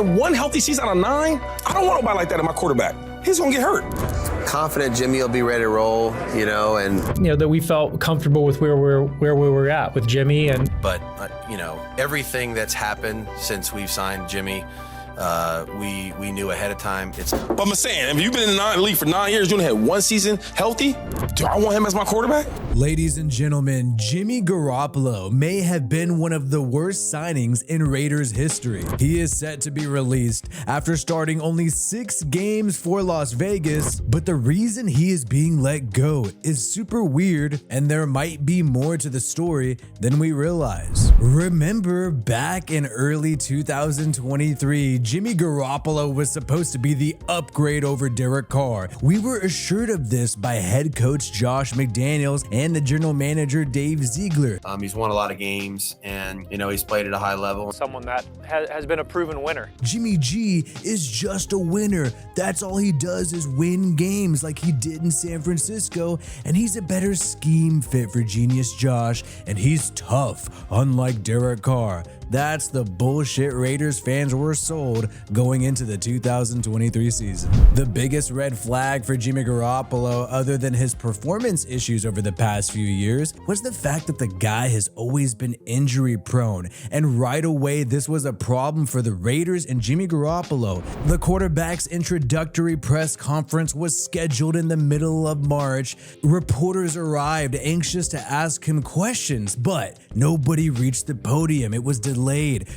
had 1 healthy season out of 9. I don't want nobody like that in my quarterback. He's gonna get hurt. Confident Jimmy will be ready to roll, and that we felt comfortable with where we were at with Jimmy. But everything that's happened since we've signed Jimmy, we knew ahead of time. But I'm saying, if you've been in the league for 9 years, you only had 1 season healthy, do I want him as my quarterback? Ladies and gentlemen, Jimmy Garoppolo may have been one of the worst signings in Raiders history. He is set to be released after starting only 6 games for Las Vegas, but the reason he is being let go is super weird, and there might be more to the story than we realize. Remember, back in early 2023, Jimmy Garoppolo was supposed to be the upgrade over Derek Carr. We were assured of this by head coach Josh McDaniels and the general manager Dave Ziegler. He's won a lot of games, and he's played at a high level. Someone that has been a proven winner. Jimmy G is just a winner. That's all he does is win games like he did in San Francisco, and he's a better scheme fit for Genius Josh, and he's tough, unlike Derek Carr. That's the bullshit Raiders fans were sold going into the 2023 season. The biggest red flag for Jimmy Garoppolo, other than his performance issues over the past few years, was the fact that the guy has always been injury prone. And right away, this was a problem for the Raiders and Jimmy Garoppolo. The quarterback's introductory press conference was scheduled in the middle of March. Reporters arrived anxious to ask him questions, but nobody reached the podium. It was delayed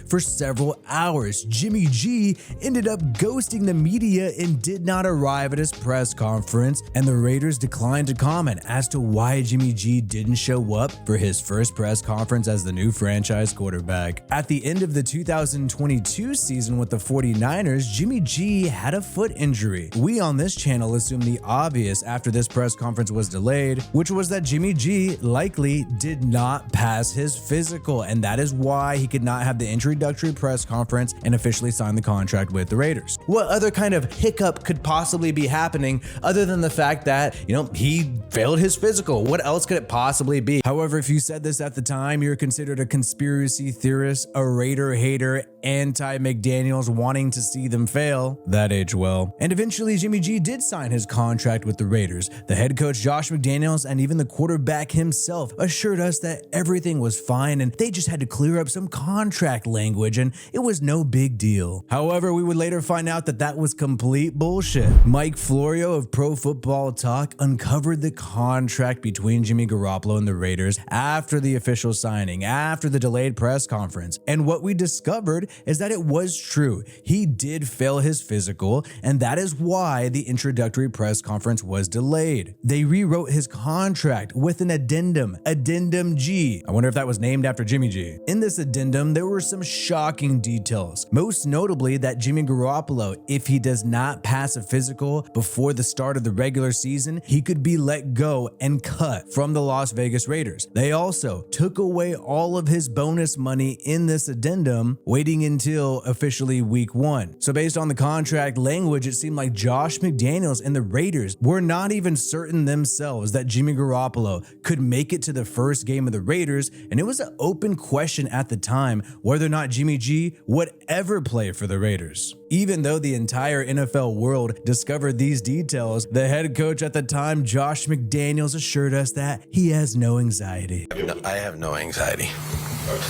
for several hours. Jimmy G ended up ghosting the media and did not arrive at his press conference, and the Raiders declined to comment as to why Jimmy G didn't show up for his first press conference as the new franchise quarterback. At the end of the 2022 season with the 49ers, Jimmy G had a foot injury. We on this channel assumed the obvious after this press conference was delayed, which was that Jimmy G likely did not pass his physical, and that is why he could not have the introductory press conference and officially sign the contract with the Raiders. What other kind of hiccup could possibly be happening other than the fact that, he failed his physical? What else could it possibly be? However, if you said this at the time, you're considered a conspiracy theorist, a Raider hater, anti-McDaniels wanting to see them fail. That aged well. And eventually, Jimmy G did sign his contract with the Raiders. The head coach Josh McDaniels and even the quarterback himself assured us that everything was fine and they just had to clear up some contract language and it was no big deal. However, we would later find out that that was complete bullshit. Mike Florio of Pro Football Talk uncovered the contract between Jimmy Garoppolo and the Raiders after the official signing, after the delayed press conference. And what we discovered is that it was true. He did fail his physical, and that is why the introductory press conference was delayed. They rewrote his contract with an addendum, Addendum G. I wonder if that was named after Jimmy G. In this addendum, there were some shocking details, most notably that Jimmy Garoppolo, if he does not pass a physical before the start of the regular season, he could be let go and cut from the Las Vegas Raiders. They also took away all of his bonus money in this addendum, waiting until officially week 1. So based on the contract language, it seemed like Josh McDaniels and the Raiders were not even certain themselves that Jimmy Garoppolo could make it to the first game of the Raiders, and it was an open question at the time whether or not Jimmy G would ever play for the Raiders. Even though the entire NFL world discovered these details, the head coach at the time, Josh McDaniels, assured us that he has no anxiety. No, I have no anxiety.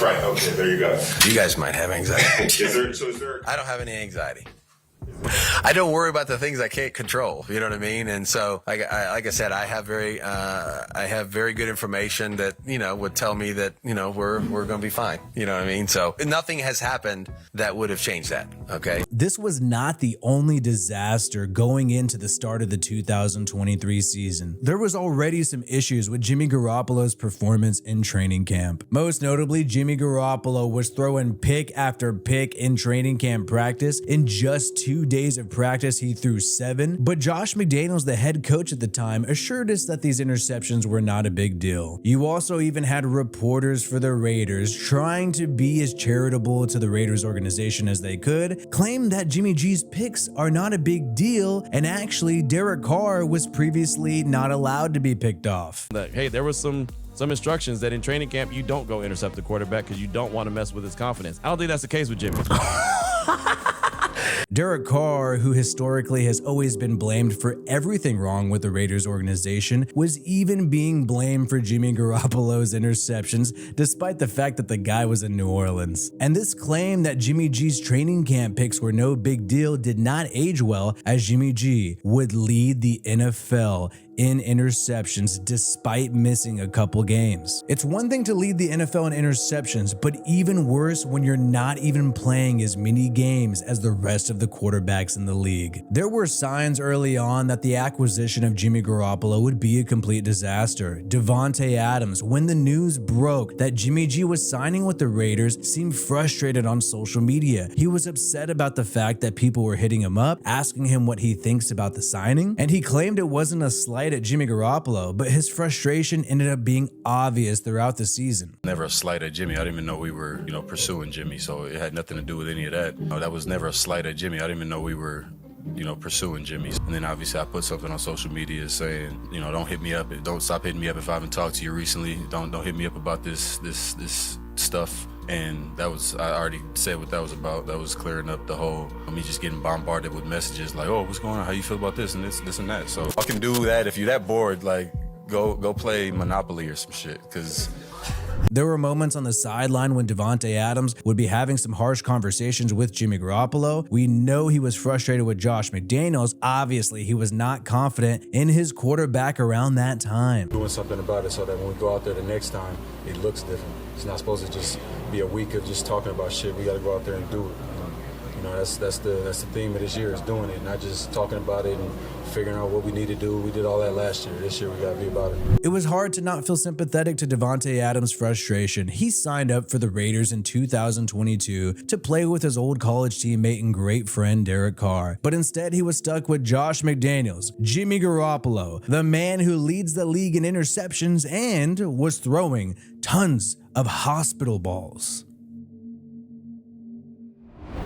Right, okay, there you go. You guys might have anxiety. Is there... I don't have any anxiety. I don't worry about the things I can't control. You know what I mean? And so, like I said, I have very good information that would tell me that we're going to be fine. You know what I mean? So nothing has happened that would have changed that. Okay. This was not the only disaster going into the start of the 2023 season. There was already some issues with Jimmy Garoppolo's performance in training camp. Most notably, Jimmy Garoppolo was throwing pick after pick in training camp practice. In just 2 days of practice, he threw 7, but Josh McDaniels, the head coach at the time, assured us that these interceptions were not a big deal. You also even had reporters for the Raiders trying to be as charitable to the Raiders organization as they could, claim that Jimmy G's picks are not a big deal, and actually Derek Carr was previously not allowed to be picked off. Hey, there was some instructions that in training camp you don't go intercept the quarterback because you don't want to mess with his confidence. I don't think that's the case with Jimmy. Derek Carr, who historically has always been blamed for everything wrong with the Raiders organization, was even being blamed for Jimmy Garoppolo's interceptions, despite the fact that the guy was in New Orleans. And this claim that Jimmy G's training camp picks were no big deal did not age well, as Jimmy G would lead the NFL in interceptions despite missing a couple games. It's one thing to lead the NFL in interceptions, but even worse when you're not even playing as many games as the rest of the quarterbacks in the league. There were signs early on that the acquisition of Jimmy Garoppolo would be a complete disaster. Davante Adams, when the news broke that Jimmy G was signing with the Raiders, seemed frustrated on social media. He was upset about the fact that people were hitting him up, asking him what he thinks about the signing, and he claimed it wasn't a slight at Jimmy Garoppolo, but his frustration ended up being obvious throughout the season. Never a slight at Jimmy. I didn't even know we were, pursuing Jimmy, so it had nothing to do with any of that. That was never a slight at Jimmy. I didn't even know we were, pursuing Jimmy. And then obviously I put something on social media saying, don't hit me up. Don't stop hitting me up if I haven't talked to you recently. Don't hit me up about this stuff. And that was, I already said what that was about. That was clearing up the whole, me just getting bombarded with messages like, oh, what's going on? How you feel about this and this and that? So I can do that. If you're that bored, like go play Monopoly or some shit. Cause there were moments on the sideline when Davante Adams would be having some harsh conversations with Jimmy Garoppolo. We know he was frustrated with Josh McDaniels. Obviously, he was not confident in his quarterback around that time. Doing something about it so that when we go out there the next time, it looks different. It's not supposed to just be a week of just talking about shit. We got to go out there and do it. That's the theme of this year, is doing it, not just talking about it and figuring out what we need to do. We did all that last year. This year we got to be about it. It was hard to not feel sympathetic to Davante Adams' frustration. He signed up for the Raiders in 2022 to play with his old college teammate and great friend Derek Carr, but instead he was stuck with Josh McDaniels, Jimmy Garoppolo, the man who leads the league in interceptions and was throwing tons of hospital balls.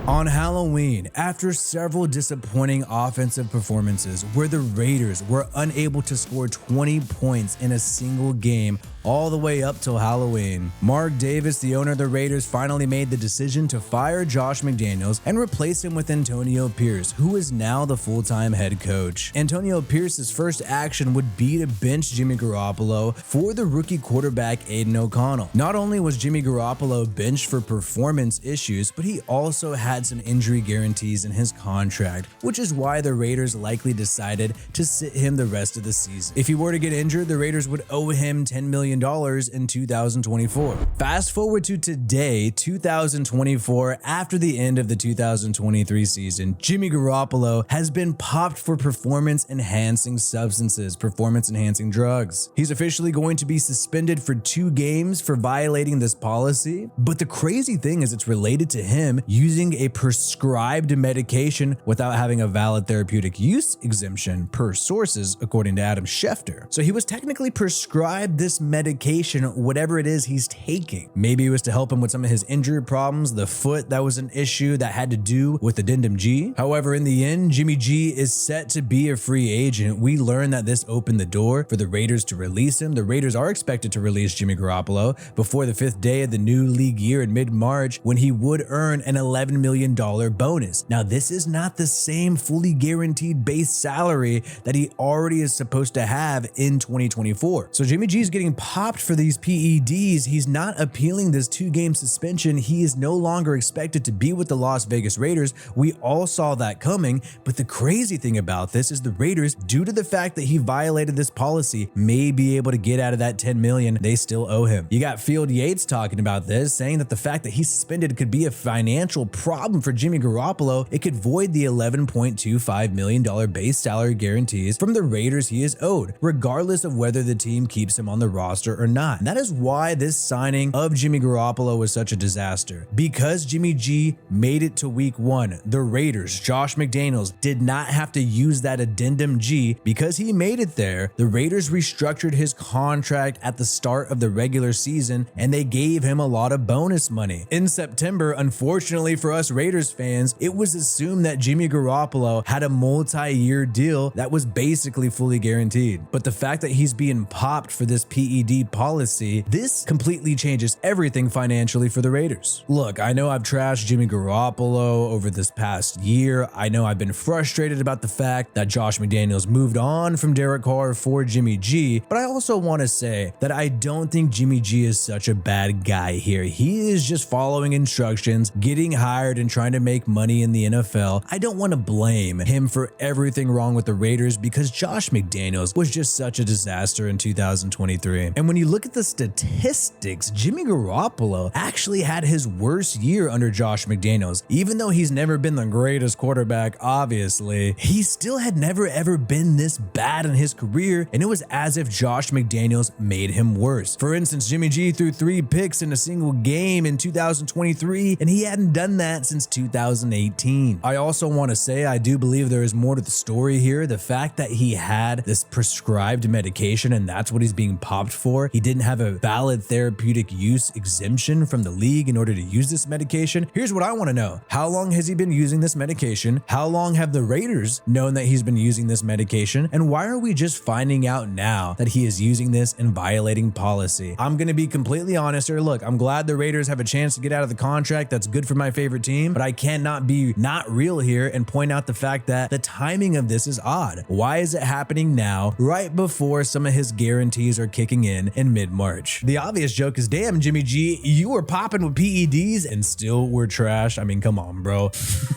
On Halloween, after several disappointing offensive performances where the Raiders were unable to score 20 points in a single game all the way up till Halloween, Mark Davis, the owner of the Raiders, finally made the decision to fire Josh McDaniels and replace him with Antonio Pierce, who is now the full-time head coach. Antonio Pierce's first action would be to bench Jimmy Garoppolo for the rookie quarterback Aiden O'Connell. Not only was Jimmy Garoppolo benched for performance issues, but he also had some injury guarantees in his contract, which is why the Raiders likely decided to sit him the rest of the season. If he were to get injured, the Raiders would owe him $10 million in 2024. Fast forward to today, 2024, after the end of the 2023 season, Jimmy Garoppolo has been popped for performance-enhancing substances, performance-enhancing drugs. He's officially going to be suspended for 2 games for violating this policy, but the crazy thing is it's related to him using a prescribed medication without having a valid therapeutic use exemption per sources, according to Adam Schefter. So he was technically prescribed this medication, whatever it is he's taking. Maybe it was to help him with some of his injury problems, the foot that was an issue that had to do with addendum G. However, in the end, Jimmy G is set to be a free agent. We learned that this opened the door for the Raiders to release him. The Raiders are expected to release Jimmy Garoppolo before the 5th day of the new league year in mid-March, when he would earn an $11 million bonus. Now, this is not the same fully guaranteed base salary that he already is supposed to have in 2024. So Jimmy G is getting popped for these PEDs. He's not appealing this 2-game suspension. He is no longer expected to be with the Las Vegas Raiders. We all saw that coming, but the crazy thing about this is the Raiders, due to the fact that he violated this policy, may be able to get out of that $10 million they still owe him. You got Field Yates talking about this, saying that the fact that he's suspended could be a financial problem for Jimmy Garoppolo. It could void the $11.25 million base salary guarantees from the Raiders he is owed, regardless of whether the team keeps him on the roster or not. And that is why this signing of Jimmy Garoppolo was such a disaster. Because Jimmy G made it to week 1, the Raiders, Josh McDaniels, did not have to use that addendum G. Because he made it there, the Raiders restructured his contract at the start of the regular season, and they gave him a lot of bonus money. In September, unfortunately for us Raiders fans, it was assumed that Jimmy Garoppolo had a multi-year deal that was basically fully guaranteed. But the fact that he's being popped for this PED PED policy, this completely changes everything financially for the Raiders. Look, I know I've trashed Jimmy Garoppolo over this past year. I know I've been frustrated about the fact that Josh McDaniels moved on from Derek Carr for Jimmy G, but I also want to say that I don't think Jimmy G is such a bad guy here. He is just following instructions, getting hired and trying to make money in the NFL. I don't want to blame him for everything wrong with the Raiders because Josh McDaniels was just such a disaster in 2023. And when you look at the statistics, Jimmy Garoppolo actually had his worst year under Josh McDaniels. Even though he's never been the greatest quarterback, obviously, he still had never ever been this bad in his career, and it was as if Josh McDaniels made him worse. For instance, Jimmy G threw 3 picks in a single game in 2023, and he hadn't done that since 2018. I also want to say I do believe there is more to the story here. The fact that he had this prescribed medication and that's what he's being popped for. He didn't have a valid therapeutic use exemption from the league in order to use this medication. Here's what I want to know. How long has he been using this medication? How long have the Raiders known that he's been using this medication? And why are we just finding out now that he is using this and violating policy? I'm going to be completely honest here. Look, I'm glad the Raiders have a chance to get out of the contract. That's good for my favorite team, but I cannot be not real here and point out the fact that the timing of this is odd. Why is it happening now, right before some of his guarantees are kicking in mid-March? The obvious joke is, damn, Jimmy G, you were popping with PEDs and still were trash. I mean, come on, bro.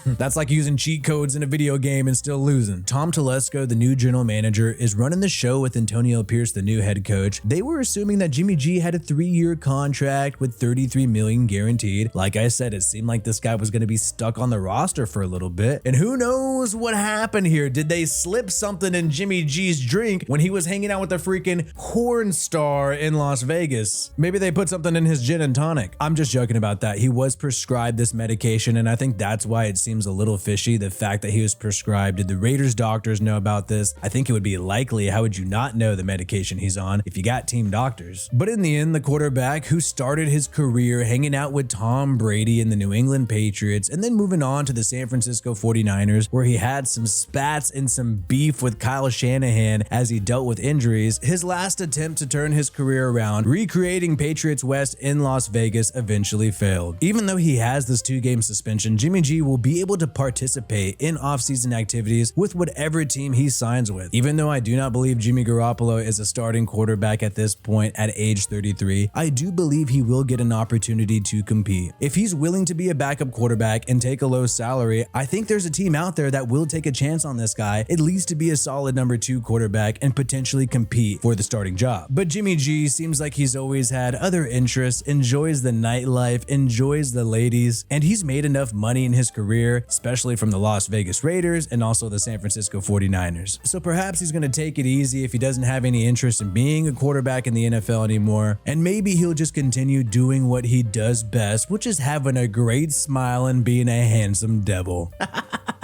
That's like using cheat codes in a video game and still losing. Tom Telesco, the new general manager, is running the show with Antonio Pierce, the new head coach. They were assuming that Jimmy G had a 3-year contract with $33 million guaranteed. Like I said, it seemed like this guy was going to be stuck on the roster for a little bit. And who knows what happened here? Did they slip something in Jimmy G's drink when he was hanging out with the freaking porn star in Las Vegas? Maybe they put something in his gin and tonic. I'm just joking about that. He was prescribed this medication, and I think that's why it seems a little fishy, the fact that he was prescribed. Did the Raiders doctors know about this? I think it would be likely. How would you not know the medication he's on if you got team doctors? But in the end, the quarterback who started his career hanging out with Tom Brady and the New England Patriots and then moving on to the San Francisco 49ers, where he had some spats and some beef with Kyle Shanahan as he dealt with injuries, his last attempt to turn his career around, recreating Patriots West in Las Vegas, eventually failed. Even though he has this 2-game suspension, Jimmy G will be able to participate in offseason activities with whatever team he signs with. Even though I do not believe Jimmy Garoppolo is a starting quarterback at this point at age 33, I do believe he will get an opportunity to compete. If he's willing to be a backup quarterback and take a low salary, I think there's a team out there that will take a chance on this guy, at least to be a solid number 2 quarterback and potentially compete for the starting job. But Jimmy G seems like he's always had other interests, enjoys the nightlife, enjoys the ladies, and he's made enough money in his career, especially from the Las Vegas Raiders and also the San Francisco 49ers. So perhaps he's going to take it easy if he doesn't have any interest in being a quarterback in the NFL anymore, and maybe he'll just continue doing what he does best, which is having a great smile and being a handsome devil.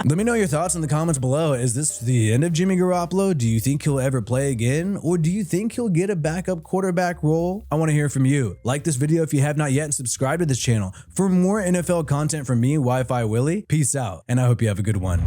Let me know your thoughts in the comments below. Is this the end of Jimmy Garoppolo? Do you think he'll ever play again? Or do you think he'll get a backup quarterback role? I want to hear from you. Like this video if you have not yet and subscribe to this channel. For more NFL content from me, Wi-Fi Willie, peace out, and I hope you have a good one.